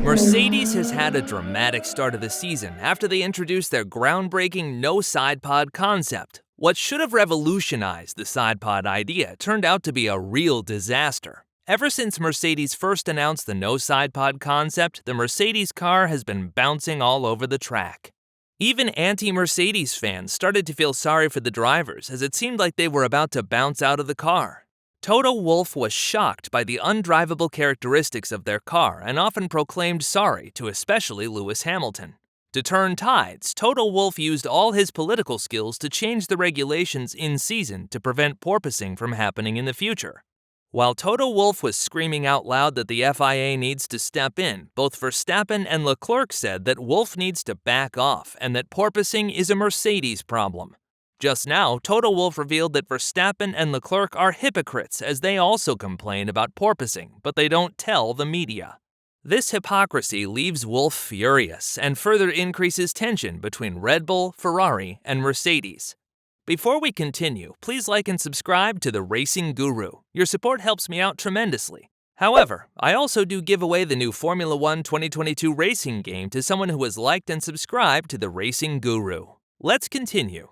Mercedes has had a dramatic start of the season after they introduced their groundbreaking no side pod concept. What should have revolutionized the side pod idea turned out to be a real disaster. Ever since Mercedes first announced the no side pod concept, the Mercedes car has been bouncing all over the track. Even anti-Mercedes fans started to feel sorry for the drivers as it seemed like they were about to bounce out of the car. Toto Wolff was shocked by the undrivable characteristics of their car and often proclaimed sorry to especially Lewis Hamilton. To turn tides, Toto Wolff used all his political skills to change the regulations in season to prevent porpoising from happening in the future. While Toto Wolff was screaming out loud that the FIA needs to step in, both Verstappen and Leclerc said that Wolff needs to back off and that porpoising is a Mercedes problem. Just now, Toto Wolff revealed that Verstappen and Leclerc are hypocrites as they also complain about porpoising, but they don't tell the media. This hypocrisy leaves Wolff furious and further increases tension between Red Bull, Ferrari, and Mercedes. Before we continue, please like and subscribe to The Racing Guru. Your support helps me out tremendously. However, I also do give away the new Formula 1 2022 racing game to someone who has liked and subscribed to The Racing Guru. Let's continue.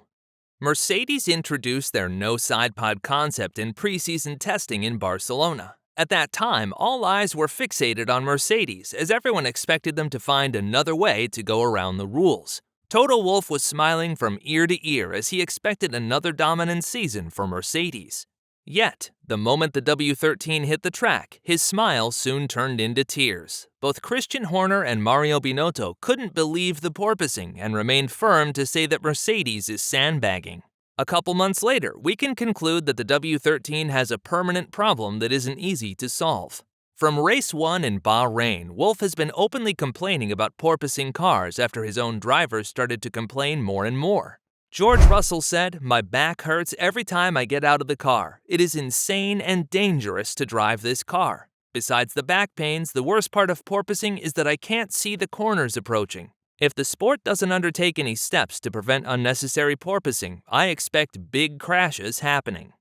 Mercedes introduced their no side pod concept in preseason testing in Barcelona. At that time, all eyes were fixated on Mercedes as everyone expected them to find another way to go around the rules. Toto Wolff was smiling from ear to ear as he expected another dominant season for Mercedes. Yet, the moment the W13 hit the track, his smile soon turned into tears. Both Christian Horner and Mario Binotto couldn't believe the porpoising and remained firm to say that Mercedes is sandbagging. A couple months later, we can conclude that the W13 has a permanent problem that isn't easy to solve. From race 1 in Bahrain, Wolff has been openly complaining about porpoising cars after his own drivers started to complain more and more. George Russell said, "My back hurts every time I get out of the car. It is insane and dangerous to drive this car. Besides the back pains, the worst part of porpoising is that I can't see the corners approaching. If the sport doesn't undertake any steps to prevent unnecessary porpoising, I expect big crashes happening."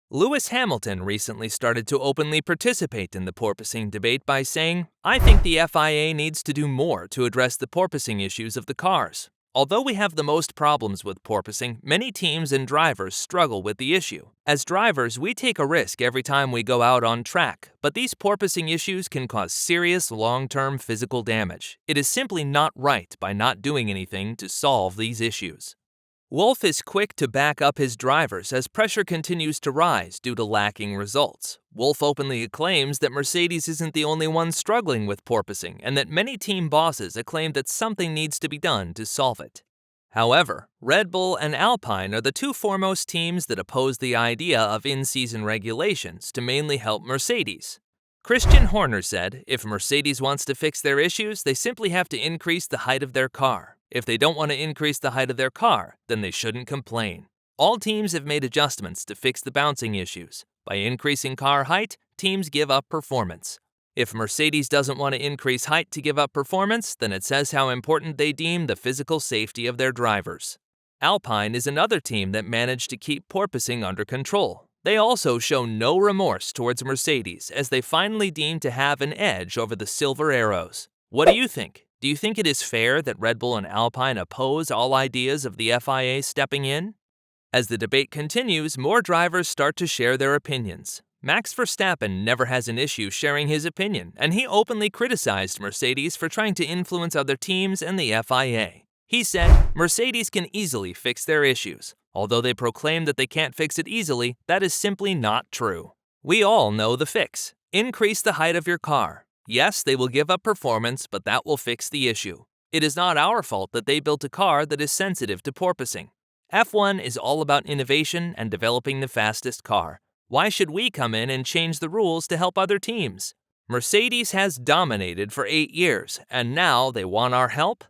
Lewis Hamilton recently started to openly participate in the porpoising debate by saying, "I think the FIA needs to do more to address the porpoising issues of the cars. Although we have the most problems with porpoising, many teams and drivers struggle with the issue. As drivers, we take a risk every time we go out on track, but these porpoising issues can cause serious long-term physical damage. It is simply not right by not doing anything to solve these issues." Wolff is quick to back up his drivers as pressure continues to rise due to lacking results. Wolff openly acclaims that Mercedes isn't the only one struggling with porpoising and that many team bosses acclaim that something needs to be done to solve it. However, Red Bull and Alpine are the two foremost teams that oppose the idea of in-season regulations to mainly help Mercedes. Christian Horner said, "If Mercedes wants to fix their issues, they simply have to increase the height of their car. If they don't want to increase the height of their car, then they shouldn't complain. All teams have made adjustments to fix the bouncing issues. By increasing car height, teams give up performance. If Mercedes doesn't want to increase height to give up performance, then it says how important they deem the physical safety of their drivers." Alpine is another team that managed to keep porpoising under control. They also show no remorse towards Mercedes as they finally deem to have an edge over the Silver Arrows. What do you think? Do you think it is fair that Red Bull and Alpine oppose all ideas of the FIA stepping in? As the debate continues, more drivers start to share their opinions. Max Verstappen never has an issue sharing his opinion, and he openly criticized Mercedes for trying to influence other teams and the FIA. He said, "Mercedes can easily fix their issues. Although they proclaim that they can't fix it easily, that is simply not true. We all know the fix. Increase the height of your car. Yes, they will give up performance, but that will fix the issue. It is not our fault that they built a car that is sensitive to porpoising. F1 is all about innovation and developing the fastest car. Why should we come in and change the rules to help other teams? Mercedes has dominated for 8 years, and now they want our help?"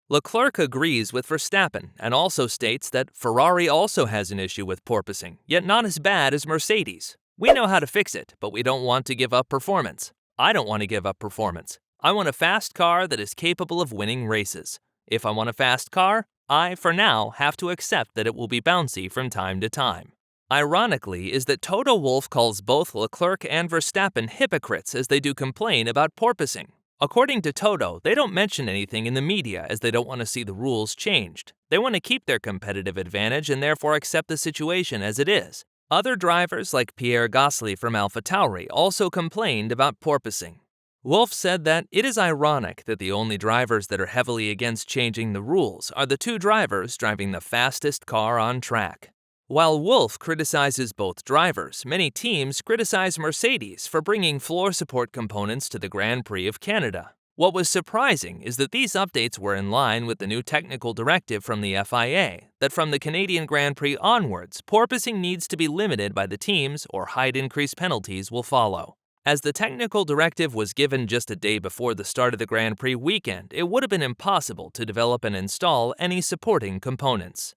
Leclerc agrees with Verstappen and also states that Ferrari also has an issue with porpoising, yet not as bad as Mercedes. "We know how to fix it, but we don't want to give up performance. I don't want to give up performance. I want a fast car that is capable of winning races. If I want a fast car, I, for now, have to accept that it will be bouncy from time to time." Ironically is that Toto Wolff calls both Leclerc and Verstappen hypocrites as they do complain about porpoising. According to Toto, they don't mention anything in the media as they don't want to see the rules changed. They want to keep their competitive advantage and therefore accept the situation as it is. Other drivers like Pierre Gasly from AlphaTauri also complained about porpoising. Wolff said that it is ironic that the only drivers that are heavily against changing the rules are the two drivers driving the fastest car on track. While Wolff criticizes both drivers, many teams criticize Mercedes for bringing floor support components to the Grand Prix of Canada. What was surprising is that these updates were in line with the new technical directive from the FIA that from the Canadian Grand Prix onwards, porpoising needs to be limited by the teams or height increase penalties will follow. As the technical directive was given just a day before the start of the Grand Prix weekend, it would have been impossible to develop and install any supporting components.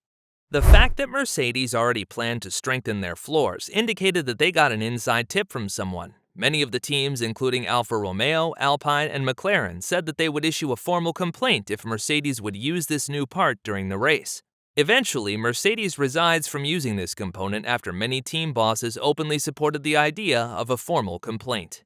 The fact that Mercedes already planned to strengthen their floors indicated that they got an inside tip from someone. Many of the teams, including Alfa Romeo, Alpine, and McLaren, said that they would issue a formal complaint if Mercedes would use this new part during the race. Eventually, Mercedes resides from using this component after many team bosses openly supported the idea of a formal complaint.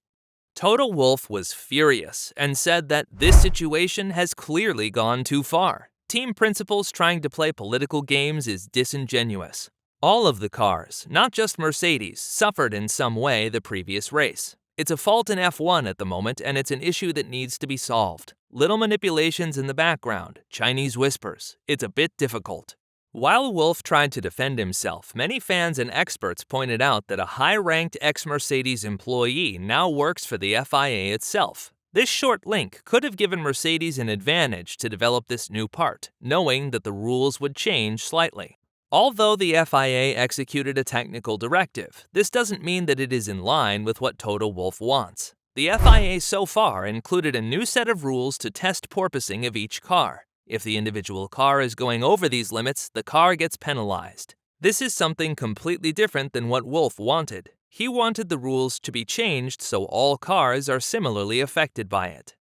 Toto Wolff was furious and said that this situation has clearly gone too far. Team principals trying to play political games is disingenuous. All of the cars, not just Mercedes, suffered in some way the previous race. It's a fault in F1 at the moment, and it's an issue that needs to be solved. Little manipulations in the background, Chinese whispers. It's a bit difficult. While Wolff tried to defend himself, many fans and experts pointed out that a high-ranked ex-Mercedes employee now works for the FIA itself. This short link could have given Mercedes an advantage to develop this new part, knowing that the rules would change slightly. Although the FIA executed a technical directive, this doesn't mean that it is in line with what Toto Wolff wants. The FIA so far included a new set of rules to test porpoising of each car. If the individual car is going over these limits, the car gets penalized. This is something completely different than what Wolff wanted. He wanted the rules to be changed so all cars are similarly affected by it.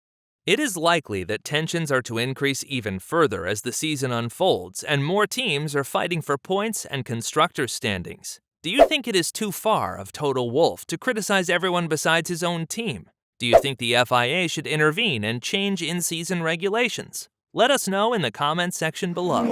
It is likely that tensions are to increase even further as the season unfolds and more teams are fighting for points and constructors' standings. Do you think it is too far of Toto Wolff to criticize everyone besides his own team? Do you think the FIA should intervene and change in-season regulations? Let us know in the comments section below.